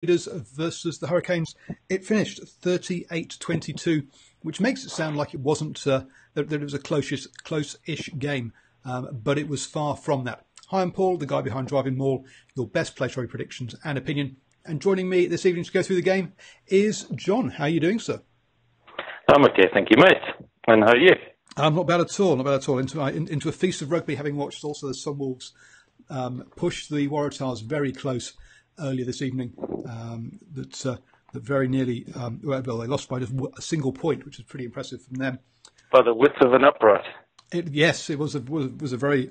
Crusaders versus the Hurricanes. It finished 38-22, which makes it sound like it wasn't that it was a close-ish game, but it was far from that. Hi, I'm Paul, the guy behind DrivingMaul, your best place rugby predictions and opinion. And joining me this evening to go through the game is John. How are you doing, sir? I'm okay, thank you, mate. And how are you? Not bad at all. Not bad at all. Into a feast of rugby, having watched also the Sunwolves push the Waratahs very close earlier this evening. That very nearly, well, they lost by just a single point, which is pretty impressive from them. By the width of an upright. Yes, it was a very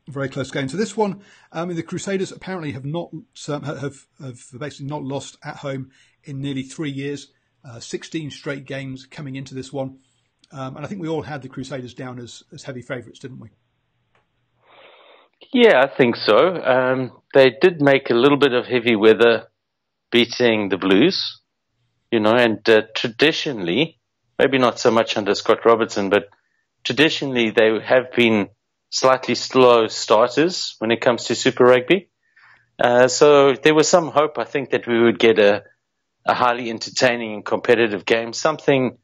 very close game. So this one, the Crusaders apparently have basically not lost at home in nearly 3 years. 16 straight games coming into this one. And I think we all had the Crusaders down as heavy favourites, didn't we? Yeah, I think so. They did make a little bit of heavy weather beating the Blues, and traditionally, maybe not so much under Scott Robertson, but traditionally they have been slightly slow starters when it comes to Super Rugby. So there was some hope, I think, that we would get a highly entertaining and competitive game, something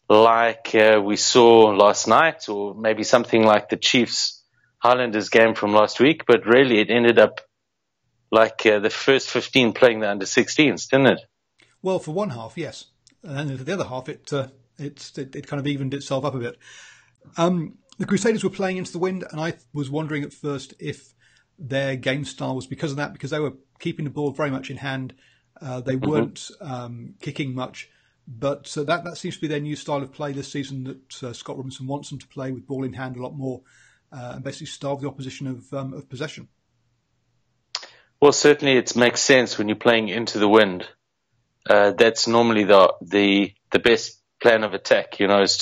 like we saw last night, or maybe something like the Chiefs Highlanders game from last week. But really, it ended up like the first 15 playing the under-16s, didn't it? Well, for one half, yes, and then for the other half, it kind of evened itself up a bit. The Crusaders were playing into the wind, and I was wondering at first if their game style was because of that, because they were keeping the ball very much in hand. They weren't kicking much, but that seems to be their new style of play this season, that Scott Robinson wants them to play with ball in hand a lot more and basically starve the opposition of possession. Well, certainly it makes sense when you're playing into the wind. That's normally the best plan of attack, is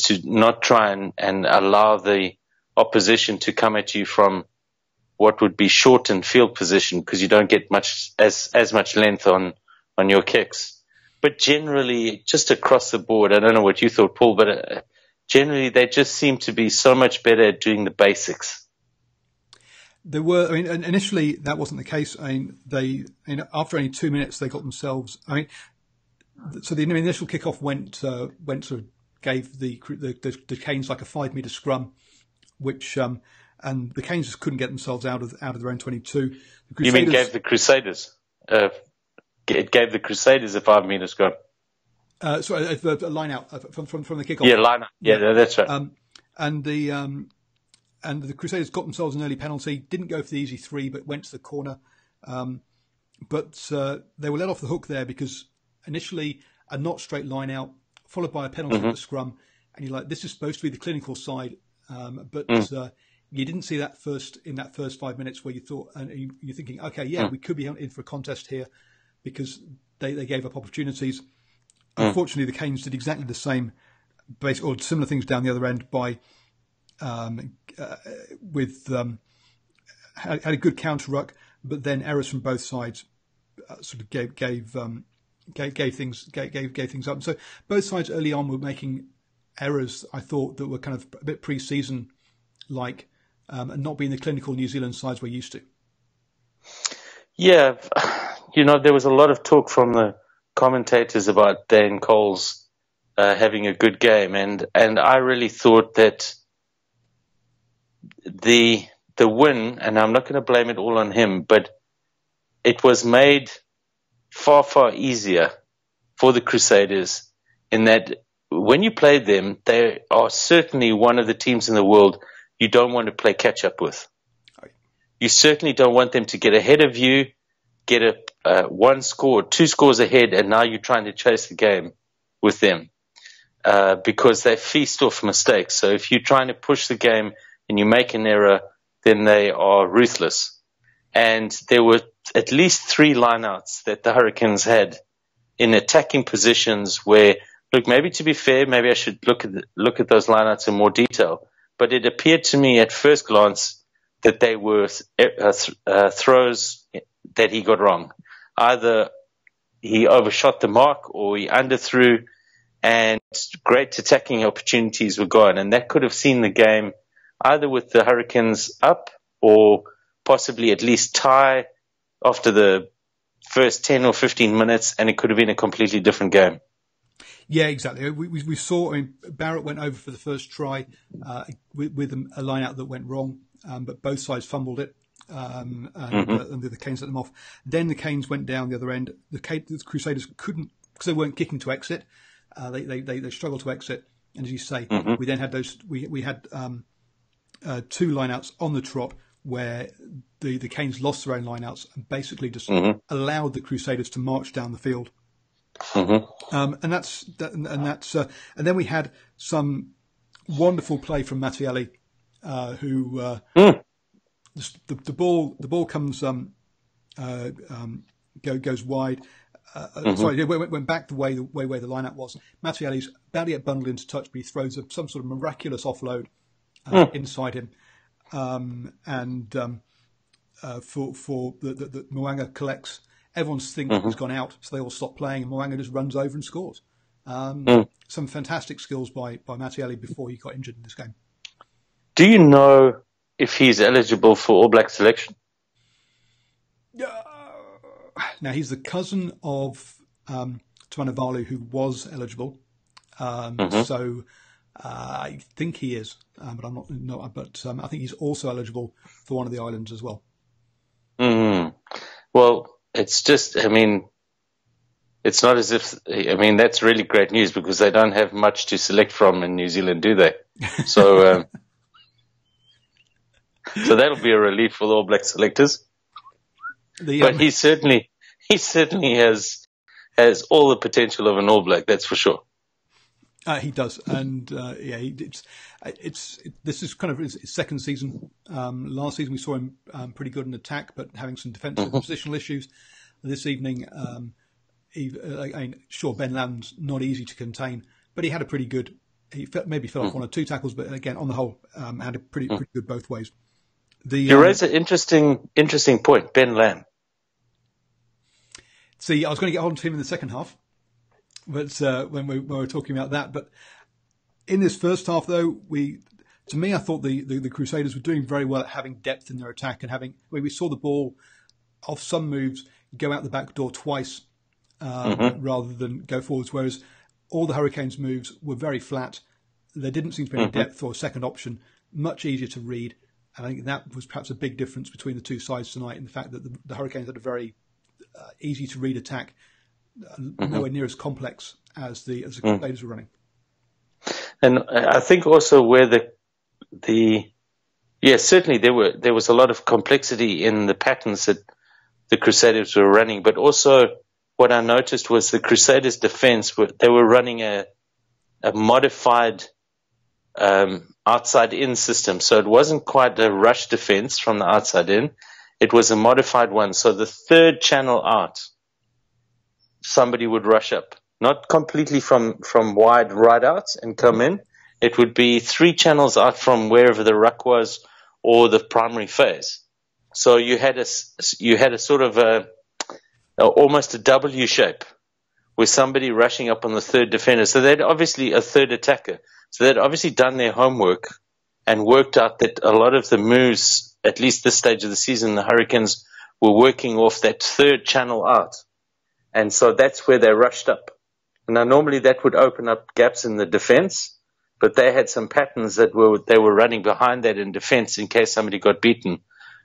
to not try and allow the opposition to come at you from what would be shortened field position, because you don't get as much length on your kicks. But generally, just across the board, I don't know what you thought, Paul, but generally they just seem to be so much better at doing the basics. Initially that wasn't the case. After only 2 minutes, they got themselves. So the initial kickoff went sort of gave the Canes like a 5 metre scrum, which and the Canes just couldn't get themselves out of their own 22. You mean gave the Crusaders? It gave the Crusaders a 5 metre scrum. Sorry, a line out from the kickoff. Yeah, line out. Yeah, that's right. And the Crusaders got themselves an early penalty. Didn't go for the easy three, but went to the corner. But they were let off the hook there because initially a not straight line out, followed by a penalty at the scrum, and you're like, this is supposed to be the clinical side, but you didn't see that in that first 5 minutes where you thought, and you're thinking, okay, yeah, we could be in for a contest here because they gave up opportunities. Unfortunately, the Canes did exactly the same, or similar things down the other end by had a good counter ruck, but then errors from both sides sort of gave things up. So both sides early on were making errors, I thought, that were kind of a bit pre-season like, and not being the clinical New Zealand sides we're used to. Yeah, there was a lot of talk from the commentators about Dan Coles having a good game, and I really thought that the win, and I'm not going to blame it all on him, but it was made far, far easier for the Crusaders in that when you played them, they are certainly one of the teams in the world you don't want to play catch up with. You certainly don't want them to get ahead of you, get a 1 score, 2 scores ahead, and now you're trying to chase the game with them because they feast off mistakes. So if you're trying to push the game and you make an error, then they are ruthless. And there were at least 3 lineouts that the Hurricanes had in attacking positions where, look, maybe to be fair, maybe I should look at those lineouts in more detail. But it appeared to me at first glance that they were throws that he got wrong. Either he overshot the mark or he underthrew, and great attacking opportunities were gone. And that could have seen the game either with the Hurricanes up or possibly at least tie after the first 10 or 15 minutes, and it could have been a completely different game. Yeah, exactly. We saw, Barrett went over for the first try with a line out that went wrong, but both sides fumbled it, and the Canes let them off. Then the Canes went down the other end. The Crusaders couldn't, because they weren't kicking to exit. They struggled to exit, and as you say, we then had we had 2 lineouts on the trot where the Canes lost their own lineouts and basically just allowed the Crusaders to march down the field. And then we had some wonderful play from Mattielli, who the ball comes goes wide. Sorry, it went back the way where the lineup was. Mattielli's about to get bundled into touch, but he throws some sort of miraculous offload inside him, for the Mo'unga collects. Everyone's thinking he's gone out, so they all stop playing, and Mo'unga just runs over and scores. Some fantastic skills by Mattielli before he got injured in this game. Do you know if he's eligible for All Black selection? Now, he's the cousin of Tuanavalu, who was eligible. So I think he is, but I'm not. No, but I think he's also eligible for one of the islands as well. Well, it's just, it's not as if, that's really great news because they don't have much to select from in New Zealand, do they? So, so that'll be a relief for the All Black selectors. But he certainly has all the potential of an All Black, that's for sure. He does, and this is kind of his second season. Last season we saw him pretty good in attack, but having some defensive and positional issues. This evening, sure, Ben Land's not easy to contain, but he had a pretty good. He maybe fell off 1 or 2 tackles, but again, on the whole, had a pretty good both ways. You raise an interesting point, Ben Lamb. See, I was going to get on to him in the second half, but when we were talking about that, but in this first half, though, to me, I thought the Crusaders were doing very well at having depth in their attack and we saw the ball off some moves go out the back door twice rather than go forwards, whereas all the Hurricanes' moves were very flat. There didn't seem to be any depth or a second option, much easier to read. And I think that was perhaps a big difference between the two sides tonight in the fact that the Hurricanes had a very easy to read attack, nowhere near as complex as the Crusaders were running. And I think also where certainly there was a lot of complexity in the patterns that the Crusaders were running, but also what I noticed was the Crusaders' defense, they were running a modified outside-in system. So it wasn't quite a rush defense from the outside in. It was a modified one. So the third channel out, somebody would rush up. Not completely from wide right out and come in. It would be 3 channels out from wherever the ruck was or the primary phase. So you had a sort of almost a W shape with somebody rushing up on the third defender. So they'd obviously a third attacker. So they'd obviously done their homework and worked out that a lot of the moves, at least this stage of the season, the Hurricanes were working off that third channel out. And so that's where they rushed up. Now, normally that would open up gaps in the defense, but they had some patterns that they were running behind that in defense in case somebody got beaten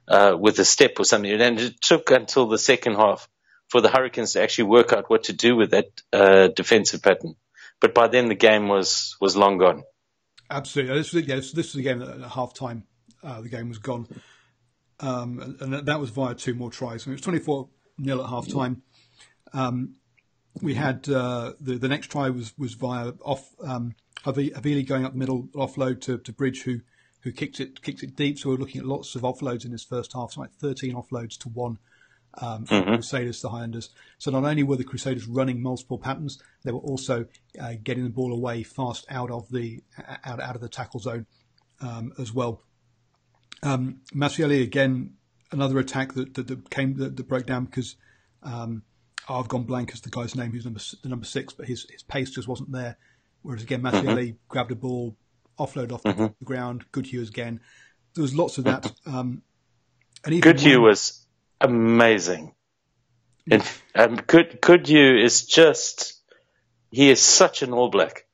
with a step or something. And it took until the second half for the Hurricanes to actually work out what to do with that defensive pattern. But by then the game was long gone. Absolutely. This was the game that at half-time the game was gone. And that was via 2 more tries. It was 24-0 at half-time. We had the next try was via Havili going up the middle, offload to Bridge, who kicked it deep. So we're looking at lots of offloads in this first half, something like 13 offloads to 1 for the Crusaders, the Highlanders. So not only were the Crusaders running multiple patterns, they were also getting the ball away fast out of the tackle zone as well. Mattielli again, another attack that broke down because. I've gone blank as the guy's name who's the number 6, but his pace just wasn't there. Whereas again, Mattielli grabbed a ball, offload off the ground. Goodhue again. There was lots of that. And Goodhue was amazing. And Goodhue is he is such an All Black.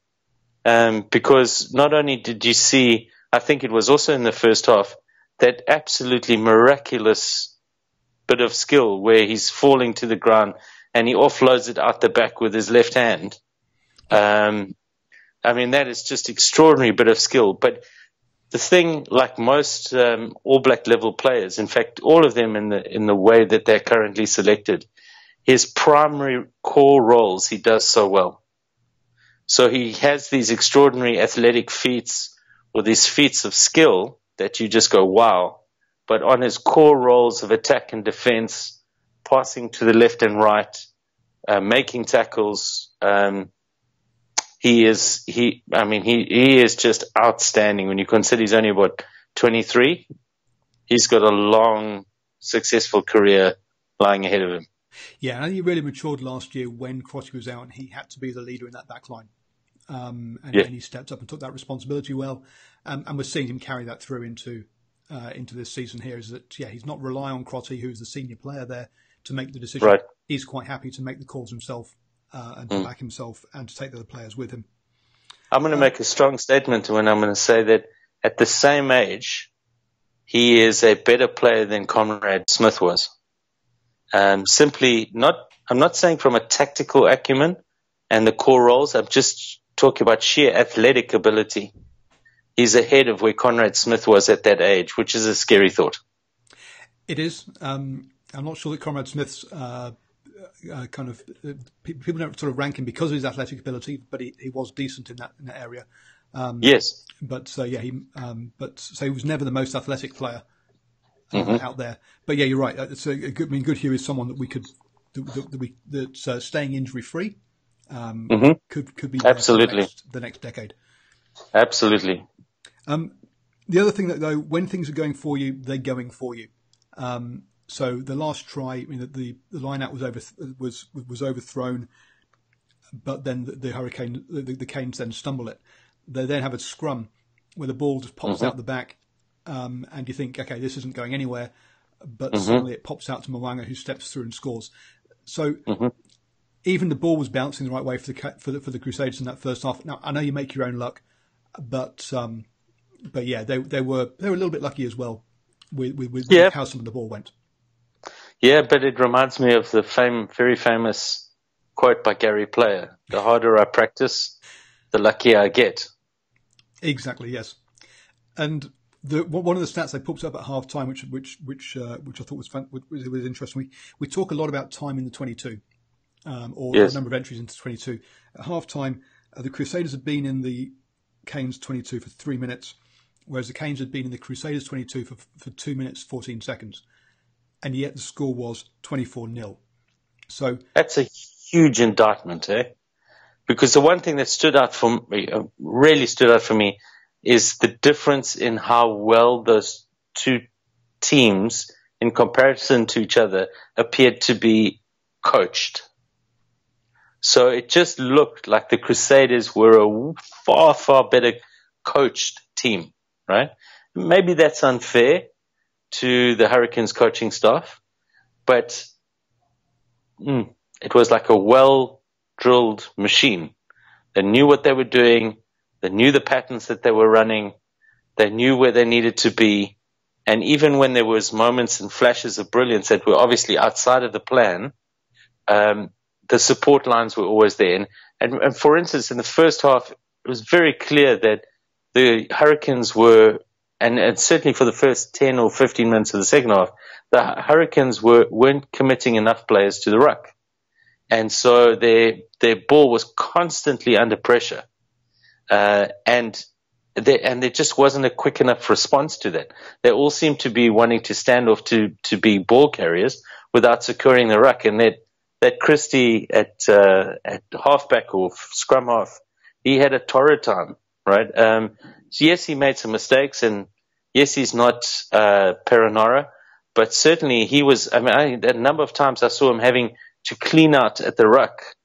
Because not only did you see, I think it was also in the first half, that absolutely miraculous bit of skill where he's falling to the ground and he offloads it out the back with his left hand. I mean, that is just extraordinary bit of skill. But the thing, like most All Black level players, in fact, all of them in the way that they're currently selected, his primary core roles he does so well. So he has these extraordinary athletic feats or these feats of skill that you just go, wow. But on his core roles of attack and defense, passing to the left and right, making tackles, he is just outstanding. When you consider he's only about 23, he's got a long, successful career lying ahead of him. Yeah, and I think he really matured last year when Crotty was out and he had to be the leader in that back line. And he stepped up and took that responsibility well. And we're seeing him carry that through into this season here, is that, he's not relying on Crotty, who's the senior player there, to make the decision. Right. He's quite happy to make the calls himself and to back himself and to take the other players with him. I'm going to make a strong statement when I'm going to say that at the same age, he is a better player than Conrad Smith was. I'm not saying from a tactical acumen and the core roles. I'm just talking about sheer athletic ability. He's ahead of where Conrad Smith was at that age, which is a scary thought. It is. I'm not sure that Conrad Smith's people don't sort of rank him because of his athletic ability, but he was decent in that area. Yes. But he was never the most athletic player out there. But yeah, you're right. Goodhue is someone that we could that's staying injury free. Could be absolutely the next decade. Absolutely. The other thing that though, when things are going for you, they're going for you. So the last try, the line out was overthrown, but then the Canes then stumble it. They then have a scrum where the ball just pops out the back, and you think, okay, this isn't going anywhere, but suddenly it pops out to Mwanga, who steps through and scores. So even the ball was bouncing the right way for the Crusaders in that first half. Now I know you make your own luck, but yeah, they were a little bit lucky as well with how some of the ball went. Yeah, but it reminds me of the very famous quote by Gary Player: "The harder I practice, the luckier I get." Exactly. Yes, and one of the stats they put up at half time, which I thought was interesting. We talk a lot about time in the 22, the number of entries into 22. At half time, the Crusaders had been in the Canes 22 for 3 minutes, whereas the Canes had been in the Crusaders 22 for 2 minutes 14 seconds, and yet the score was 24-0. So that's a huge indictment, eh? Because the one thing that really stood out for me, is the difference in how well those two teams, in comparison to each other, appeared to be coached. So it just looked like the Crusaders were a far, far better coached team, right? Maybe that's unfair to the Hurricanes coaching staff, but it was like a well-drilled machine. They knew what they were doing. They knew the patterns that they were running. They knew where they needed to be. And even when there was moments and flashes of brilliance that were obviously outside of the plan, the support lines were always there. And for instance, in the first half, it was very clear that the Hurricanes were, and certainly for the first 10 or 15 minutes of the second half, the Hurricanes weren't committing enough players to the ruck. And so their ball was constantly under pressure. And there just wasn't a quick enough response to that. They all seemed to be wanting to stand off to be ball carriers without securing the ruck. And that Christie at halfback or scrum half, he had a torrid time, right? So yes, he made some mistakes, and yes, he's not Perenara, but certainly he was. a number of times I saw him having to clean out at the ruck,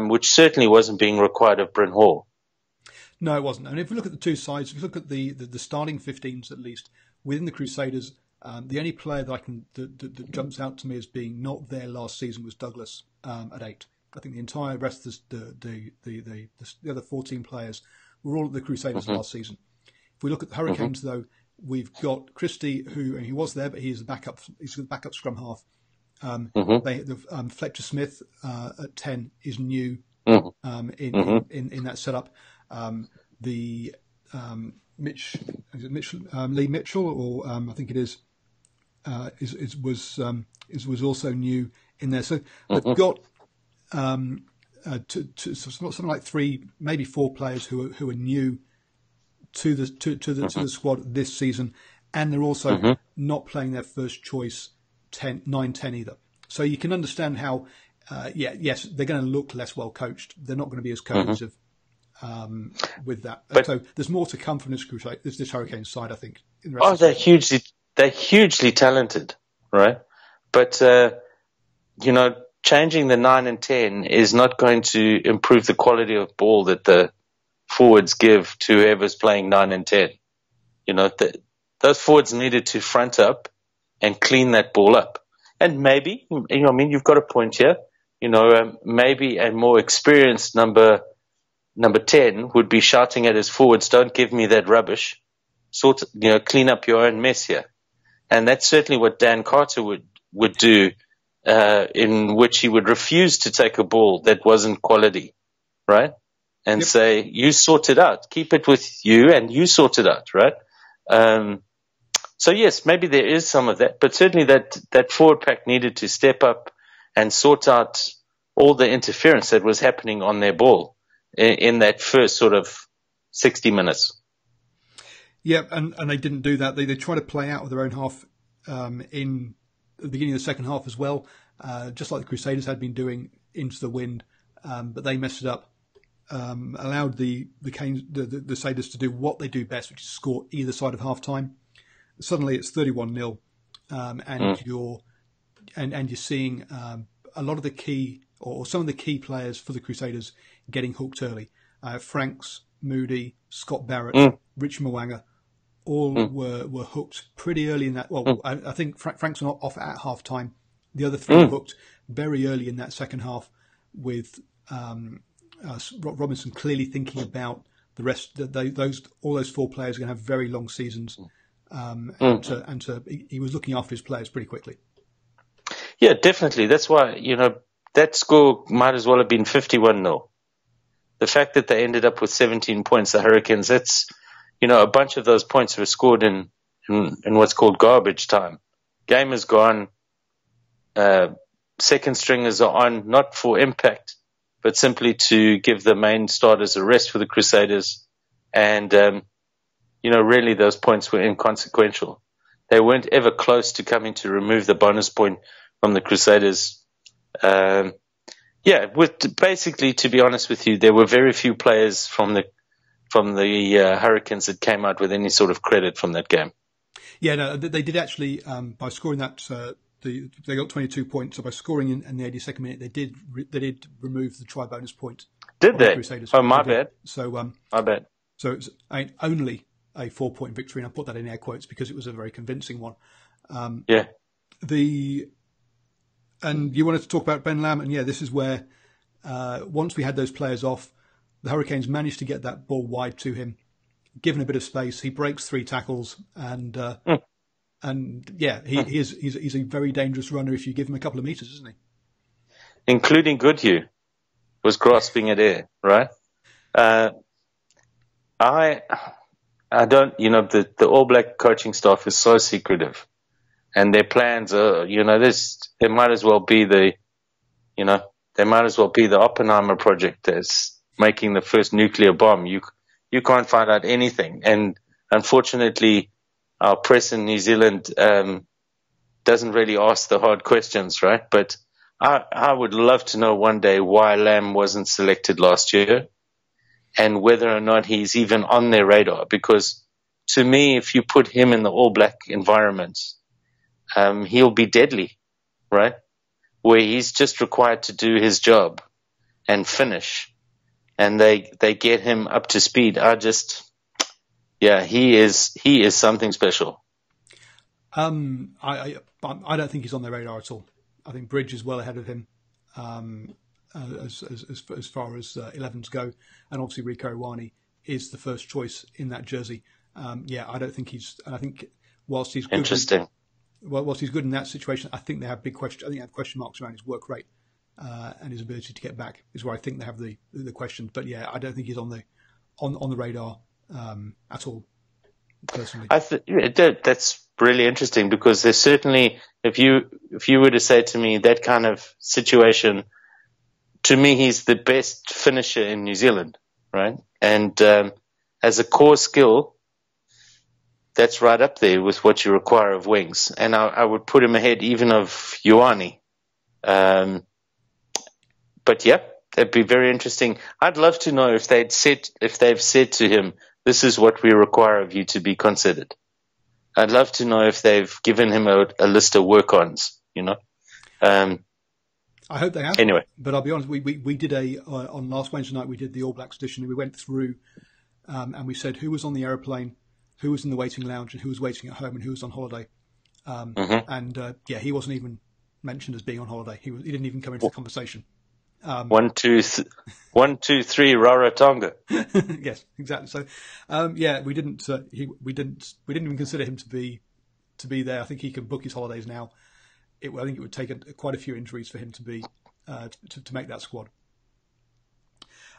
which certainly wasn't being required of Bryn Hall. No, it wasn't. And if we look at the two sides, if we look at the starting 15s at least within the Crusaders, The only player that jumps out to me as being not there last season was Douglas at 8. I think the entire rest of the other 14 players were all at the Crusaders last season. If we look at the Hurricanes, though, we've got Christie, who he was there, but he's the backup. He's the backup scrum half. Fletcher Smith at 10 is new in that setup. Lee Mitchell, or I think it is, was also new in there. So they've got something like 3, maybe 4 players who are new to the squad this season, and they're also not playing their first choice 9-10 either. So you can understand how, yes, they're going to look less well coached. They're not going to be as cohesive with that. But, so there's more to come from this Hurricanes side, I think. They're hugely talented, right? But changing the 9 and 10 is not going to improve the quality of ball that the forwards give to whoever's playing 9 and 10. Those forwards needed to front up and clean that ball up. And maybe, you've got a point here. Maybe a more experienced number 10 would be shouting at his forwards, "Don't give me that rubbish. Clean up your own mess here." And that's certainly what Dan Carter would do, in which he would refuse to take a ball that wasn't quality, right? And say, "You sort it out. Keep it with you, and you sort it out," right? So yes, maybe there is some of that, but certainly that forward pack needed to step up and sort out all the interference that was happening on their ball in that first sort of 60 minutes. Yeah, and they didn't do that. They tried to play out of their own half in the beginning of the second half as well, just like the Crusaders had been doing into the wind, but they messed it up. Allowed the Crusaders to do what they do best, which is score either side of half time. Suddenly it's 31-0, and you're seeing a lot of the key or some of the key players for the Crusaders getting hooked early. Franks, Moody, Scott Barrett, Rich Mwanga, all were hooked pretty early in that. Well, I think Franks were not off at half time. The other 3 were hooked very early in that second half, with Robinson clearly thinking about the rest. All those 4 players are going to have very long seasons. He was looking after his players pretty quickly. Yeah, definitely. That's why, that score might as well have been 51-0. The fact that they ended up with 17 points, the Hurricanes, that's, a bunch of those points were scored in what's called garbage time. Game is gone. Second stringers are on, not for impact, but simply to give the main starters a rest for the Crusaders. And, really those points were inconsequential. They weren't ever close to coming to remove the bonus point from the Crusaders. Basically, to be honest with you, there were very few players from the Hurricanes that came out with any sort of credit from that game. Yeah, no, they did actually, by scoring that, they got 22 points. So by scoring in the 82nd minute, they did remove the try bonus point. Did they? The Crusaders. Oh, my bad. So, my bad. So it's only a 4-point victory, and I put that in air quotes because it was a very convincing one. And you wanted to talk about Ben Lam, and this is where once we had those players off, the Hurricanes managed to get that ball wide to him, given a bit of space. He breaks 3 tackles, and he's a very dangerous runner if you give him a couple of meters, isn't he? Including Goodhue was grasping at air, right? I don't, the All Black coaching staff is so secretive, and their plans are, they might as well be the Oppenheimer project as making the first nuclear bomb. You can't find out anything, and unfortunately, our press in New Zealand doesn't really ask the hard questions, right? But I would love to know one day why Lamb wasn't selected last year, and whether or not he's even on their radar. Because to me, if you put him in the All Black environment, he'll be deadly, right? Where he's just required to do his job and finish, and they get him up to speed. He is something special. I don't think he's on their radar at all. I think Bridge is well ahead of him as far as 11s go, and obviously Rico Iwani is the first choice in that jersey. I don't think he's. And I think whilst he's good, interesting. Whilst he's good in that situation, I think they have big question. I think they have question marks around his work rate and his ability to get back. Is where I think they have the questions. But yeah, I don't think he's on the radar at all. Personally, that's really interesting, because there's certainly, if you were to say to me that kind of situation, to me he's the best finisher in New Zealand, right? And as a core skill, that's right up there with what you require of wings. And I would put him ahead even of Ioane. But yeah, that'd be very interesting. I'd love to know if they've said to him, this is what we require of you to be considered. I'd love to know if they've given him a list of work-ons, I hope they have. Anyway. But I'll be honest, we did on last Wednesday night, we did the All Blacks edition, and we went through and we said who was on the aeroplane, who was in the waiting lounge, and who was waiting at home, and who was on holiday. And he wasn't even mentioned as being on holiday. He didn't even come into the conversation. 1, 2, 3, Rarotonga. Yes, exactly. So, we didn't even consider him to be there. I think he can book his holidays now. I think it would take quite a few injuries for him to be to make that squad.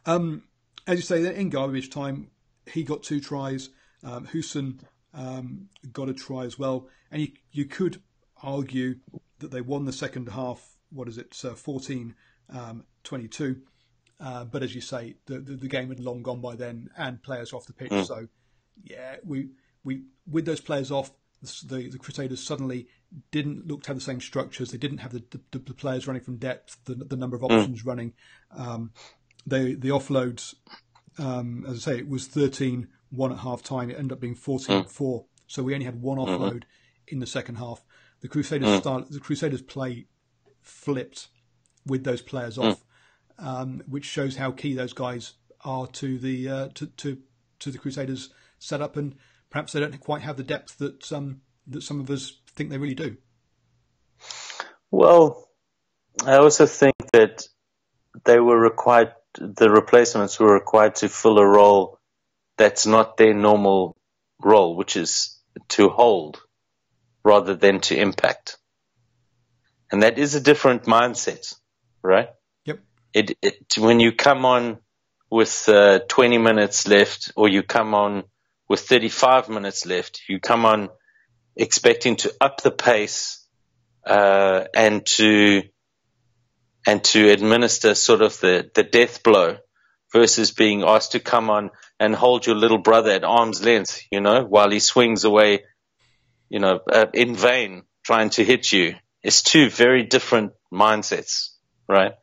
As you say, in garbage time, he got 2 tries. Hussein got a try as well, and you could argue that they won the second half. 14-22. But as you say, the game had long gone by then, and players off the pitch. So, yeah, we with those players off, the Crusaders suddenly didn't look to have the same structures. They didn't have the players running from depth, the number of options running. The offloads, as I say, it was 13-1 at half time. It ended up being 14-4. So we only had one offload in the second half. The Crusaders play flipped with those players off, which shows how key those guys are to the to the Crusaders setup, and perhaps they don't quite have the depth that some of us think they really do. Well, I also think that the replacements were required to fill a role that's not their normal role, which is to hold rather than to impact. And that is a different mindset, right? Yep. When you come on with 20 minutes left, or you come on with 35 minutes left, you come on expecting to up the pace and to administer sort of the death blow, versus being asked to come on and hold your little brother at arm's length, while he swings away, in vain trying to hit you. It's 2 very different mindsets, right?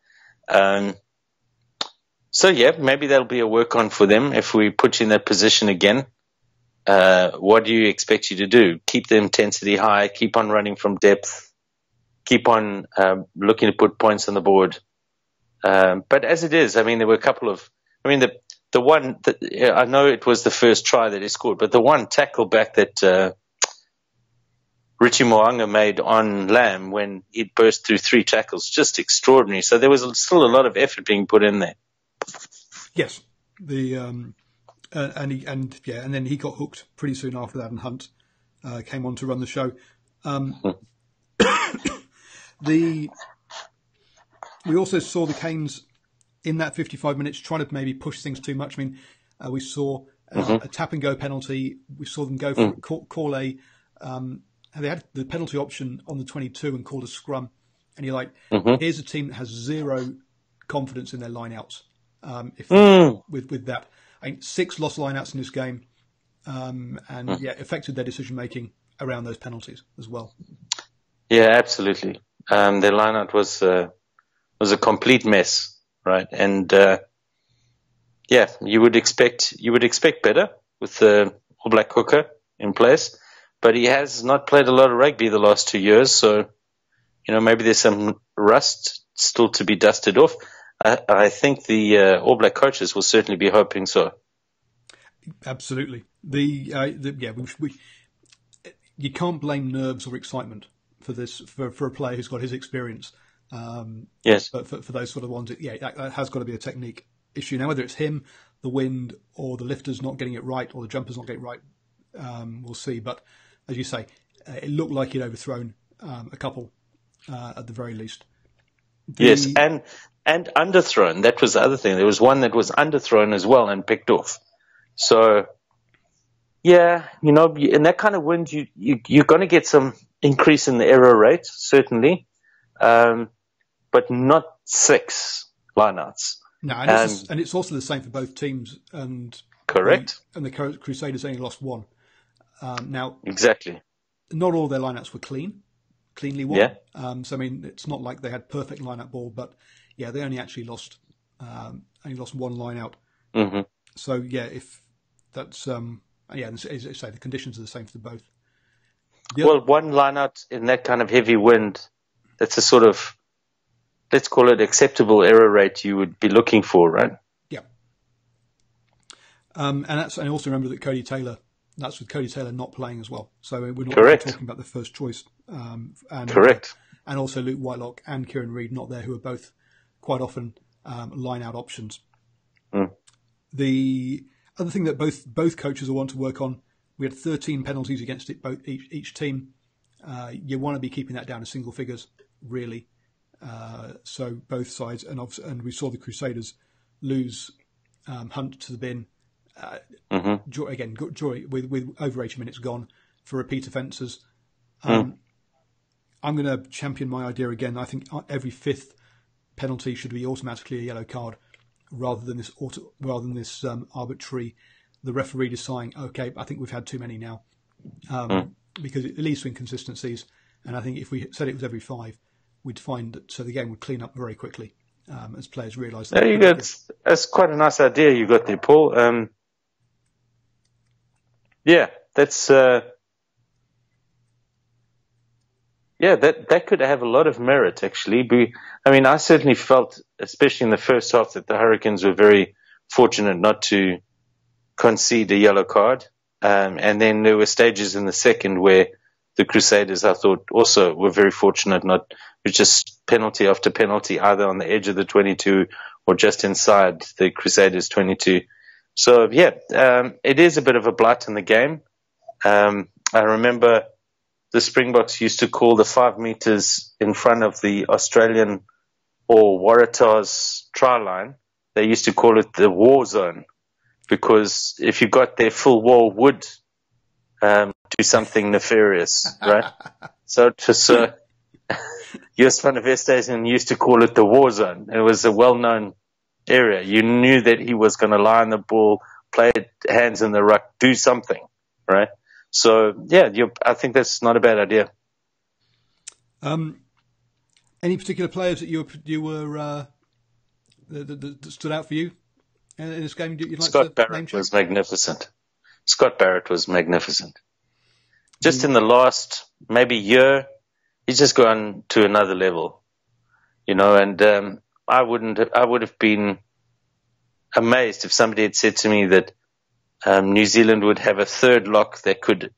So yeah, maybe that'll be a work on for them if we put you in that position again. What do you expect you to do? Keep the intensity high, keep on running from depth, keep on looking to put points on the board. But as it is, there were a couple of, the one that I know it was the first try that he scored, but the one tackle back that Richie Mo'unga made on Lamb when he burst through 3 tackles, just extraordinary. So there was still a lot of effort being put in there. Yes, and then he got hooked pretty soon after that, and Hunt came on to run the show. We also saw the Canes in that 55 minutes trying to maybe push things too much. We saw a tap and go penalty. We saw them go for call a. They had the penalty option on the 22 and called a scrum. And you're like, here's a team that has zero confidence in their lineouts. With that, 6 lost lineouts in this game, affected their decision making around those penalties as well. Yeah, absolutely. Their lineout was a complete mess, right? And you would expect better with the All Black hooker in place, but he has not played a lot of rugby the last 2 years, so maybe there's some rust still to be dusted off. I think the All Black coaches will certainly be hoping so. Absolutely. you can't blame nerves or excitement for this for a player who's got his experience. Yes. But for those sort of ones, that has got to be a technique issue. Now, whether it's him, the wind, or the lifters not getting it right, or the jumpers not getting it right, we'll see. But as you say, it looked like he'd overthrown a couple at the very least. Yes, and underthrown. That was the other thing. There was one that was underthrown as well and picked off. So, yeah, in that kind of wind, you're going to get some increase in the error rate, certainly, but not 6 lineouts. No, and it's also the same for both teams. And correct. And the Crusaders only lost 1. Now, exactly. Not all their lineouts were cleanly won. Yeah. So I mean, it's not like they had perfect lineout ball, but yeah, they only actually lost 1 lineout. Mm-hmm. So yeah, if that's and as I say, the conditions are the same for both. One lineout in that kind of heavy wind, that's a sort of, let's call it acceptable error rate you would be looking for, right? Yeah. And also remember that Cody Taylor. That's with Cody Taylor not playing as well. So we're not talking about the first choice. Correct. And also Luke Whitelock and Kieran Reid not there, who are both quite often line-out options. Mm. The other thing that both coaches will want to work on, we had 13 penalties against each team. You want to be keeping that down to single figures, really. So both sides, and we saw the Crusaders lose Hunt to the bin. Again, Joy with over 80 minutes gone for repeat offences. I'm going to champion my idea again. I think every 5th penalty should be automatically a yellow card, rather than this arbitrary. The referee deciding, okay, I think we've had too many now, because it leads to inconsistencies. And I think if we said it was every 5, we'd find that the game would clean up very quickly as players realise that. There you go. That's quite a nice idea you got there, Paul. Yeah, that's that could have a lot of merit, actually. I certainly felt, especially in the first half, that the Hurricanes were very fortunate not to concede a yellow card. And then there were stages in the second where the Crusaders, I thought, also were very fortunate not with just penalty after penalty, either on the edge of the 22 or just inside the Crusaders 22. So, it is a bit of a blight in the game. I remember the Springboks used to call the 5 meters in front of the Australian or Waratahs try line, they used to call it the war zone, because if you got there, full war would do something nefarious, right? So Jos van der Westhuizen used to call it the war zone. It was a well-known area. You knew that he was going to lie on the ball, play hands in the ruck, do something, right? So, I think that's not a bad idea. Any particular players that you were that stood out for you in this game? You'd like Scott Barrett was magnificent. Scott Barrett was magnificent. Just in the last maybe year, he's just gone to another level, and I would have been amazed if somebody had said to me that New Zealand would have a third lock that could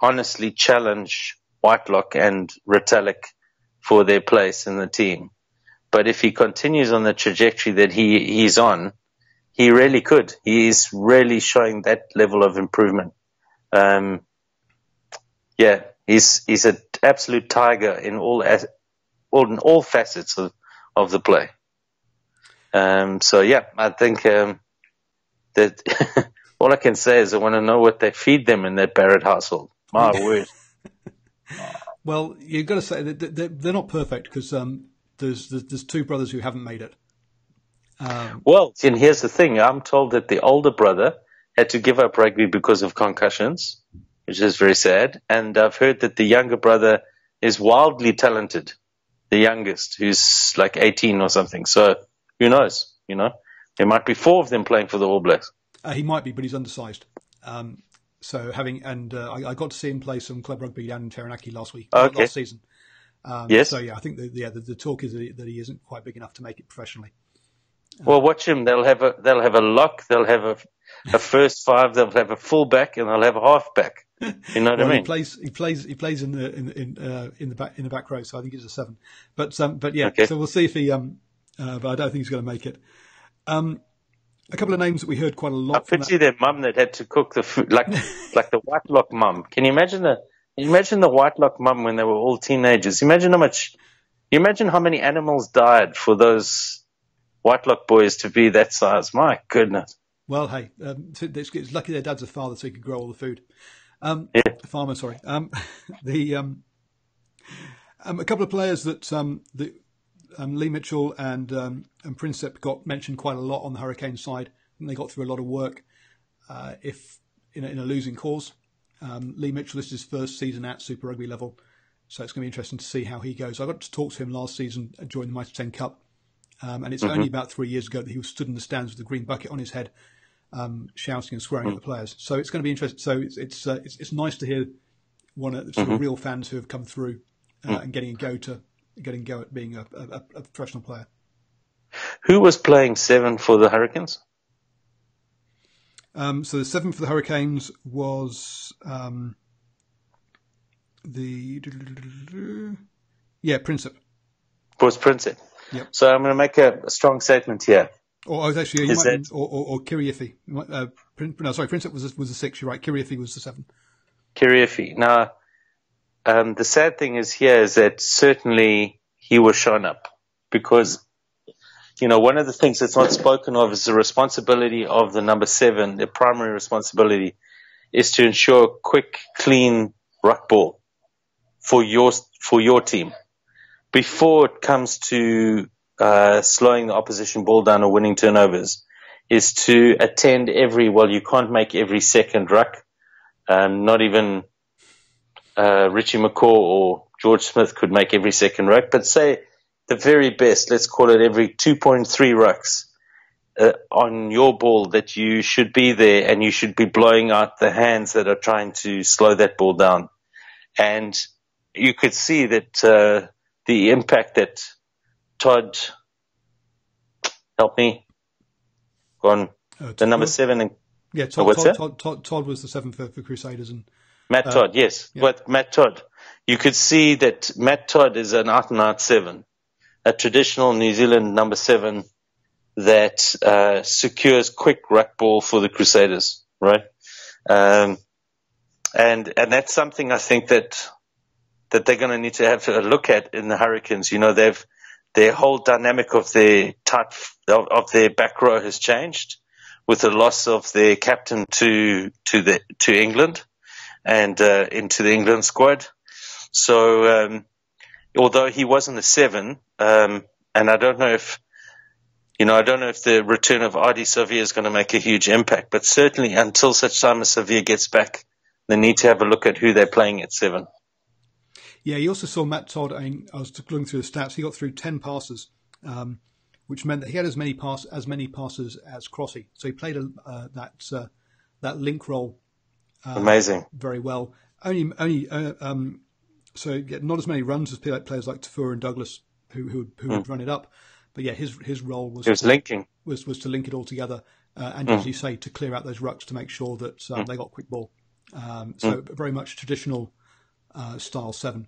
honestly challenge Whitelock and Retallick for their place in the team. But if he continues on the trajectory that he's on, he really could. He is really showing that level of improvement. He's an absolute tiger in all facets of the play. I think that all I can say is I want to know what they feed them in that Barrett household. My word. Well, you've got to say that they're not perfect, because there's 2 brothers who haven't made it. And here's the thing. I'm told that the older brother had to give up rugby because of concussions, which is very sad. And I've heard that the younger brother is wildly talented, the youngest, who's like 18 or something. So who knows? There might be 4 of them playing for the All Blacks. He might be, but he's undersized. I got to see him play some club rugby down in Taranaki last season. Yes. So I think the talk is that he isn't quite big enough to make it professionally. Well, watch him. They'll have a lock. They'll have a first 5. They'll have a fullback, and they'll have a halfback. You know what I mean? He plays in the back row, so I think he's a 7. But yeah, Okay. so we'll see if he but I don't think he's going to make it. A couple of names that we heard quite a lot. I picture their mum that had to cook the food, like the Whitelock mum. Can you imagine the Whitelock mum when they were all teenagers? Imagine how many animals died for those Whitelock boys to be that size. My goodness. Well, hey, it's lucky their dad's a father, so he could grow all the food. Farmer, sorry. A couple of players that Lee Mitchell and Princep got mentioned quite a lot on the Hurricane side, and they got through a lot of work. If in a losing cause, Lee Mitchell, this is his first season at Super Rugby level, so it's going to be interesting to see how he goes. I got to talk to him last season during the Mitre 10 Cup, and it's only about 3 years ago that he was stood in the stands with a green bucket on his head, shouting and swearing at the players. So it's going to be interesting. So it's nice to hear one of the sort of real fans who have come through and getting a go at being a professional player. Who was playing 7 for the Hurricanes? So the 7 for the Hurricanes was Princep. Was Princep. Yep. So I'm going to make a strong statement here. Or actually, or Kiriafi. Princep was the 6. You're right. Kiriafi was the 7. Kiriafi. Now, the sad thing is that certainly he was shown up because, one of the things that's not spoken of is the responsibility of the number 7. The primary responsibility is to ensure quick, clean ruck ball for your team. Before it comes to slowing the opposition ball down or winning turnovers, is to attend you can't make every second ruck. Not even Richie McCaw or George Smith could make every second ruck, but say the very best, let's call it every 2.3 rucks on your ball, that you should be there and you should be blowing out the hands that are trying to slow that ball down. And you could see that the impact that Todd, help me, the number 7. And, yeah, Todd was the 7 for Crusaders. And Matt Todd, yes. Yeah. But Matt Todd, you could see that Matt Todd is an out-and-out 7, a traditional New Zealand number 7 that secures quick ruck ball for the Crusaders, right? And that's something I think that they're going to need to have a look at in the Hurricanes. Their whole dynamic of their of their back row has changed with the loss of their captain to England and into the England squad. So although he wasn't a 7, and I don't know if the return of Ardie Savea is going to make a huge impact, but certainly until such time as Savea gets back, they need to have a look at who they're playing at 7. Yeah, you also saw Matt Todd. I was looking through the stats. He got through 10 passes, which meant that he had as many passes as Crossy. So he played that link role amazing very well. So not as many runs as players like Tafura and Douglas who would run it up. But yeah, his role was to link it all together, and as you say, to clear out those rucks to make sure that they got quick ball. So very much traditional style 7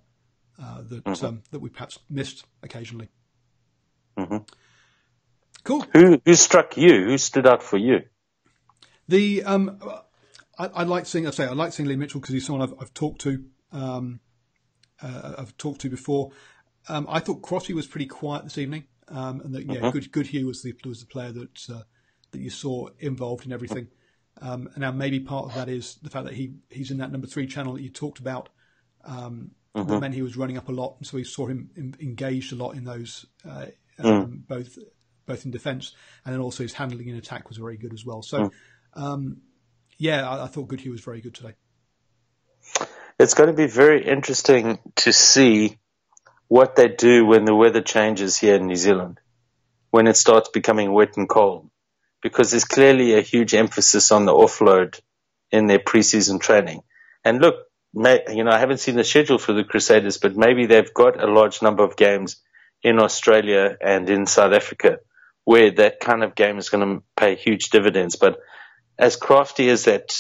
that we perhaps missed occasionally. Mm-hmm. Cool. Who struck you? Who stood out for you? I like seeing Lee Mitchell because he's someone I've talked to. I've talked to before. I thought Crotty was pretty quiet this evening, and that Good Hugh was the player that you saw involved in everything. And now maybe part of that is the fact that he's in that number 3 channel that you talked about. That meant he was running up a lot, and so we saw him engaged a lot in those, both in defence and then also his handling in attack was very good as well. So, I thought Goodhue was very good today. It's going to be very interesting to see what they do when the weather changes here in New Zealand, when it starts becoming wet and cold, because there's clearly a huge emphasis on the offload in their preseason training. And look, I haven't seen the schedule for the Crusaders, but maybe they've got a large number of games in Australia and in South Africa where that kind of game is going to pay huge dividends. But as crafty as that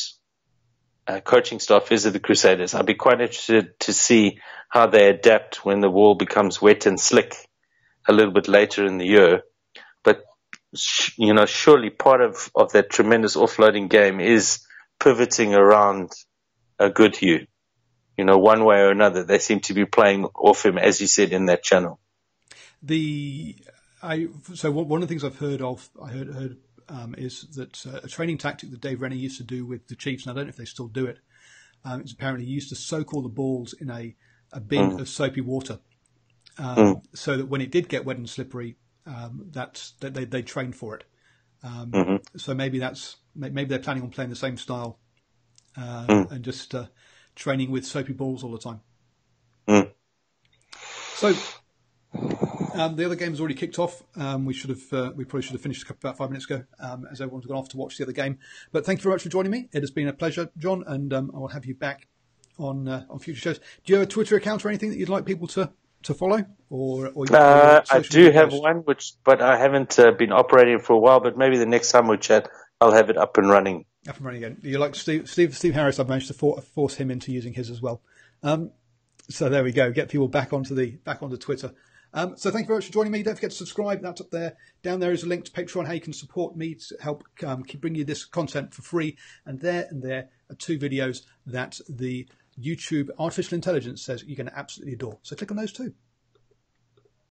coaching staff is at the Crusaders. I'd be quite interested to see how they adapt when the wall becomes wet and slick a little bit later in the year. But, surely part of that tremendous offloading game is pivoting around a good Hugh. One way or another, they seem to be playing off him, as you said, in that channel. So one of the things I've heard is that a training tactic that Dave Rennie used to do with the Chiefs, and I don't know if they still do it, is apparently he used to soak all the balls in a bin of soapy water, so that when it did get wet and slippery, they trained for it. So maybe they're planning on playing the same style and just training with soapy balls all the time. So the other game has already kicked off. We probably should have finished about 5 minutes ago, as everyone's gone off to watch the other game. But thank you very much for joining me. It has been a pleasure, John, and I will have you back on future shows. Do you have a Twitter account or anything that you'd like people to follow? I do have one, but I haven't been operating for a while. But maybe the next time we chat, I'll have it up and running. Up and running again. You like Steve Harris? I've managed to force him into using his as well. So there we go. Get people back onto Twitter. So thank you very much for joining me. Don't forget to subscribe. That's up there. Down there is a link to Patreon, how you can support me to help keep bringing you this content for free. And there are 2 videos that the YouTube artificial intelligence says you're going to absolutely adore. So click on those 2.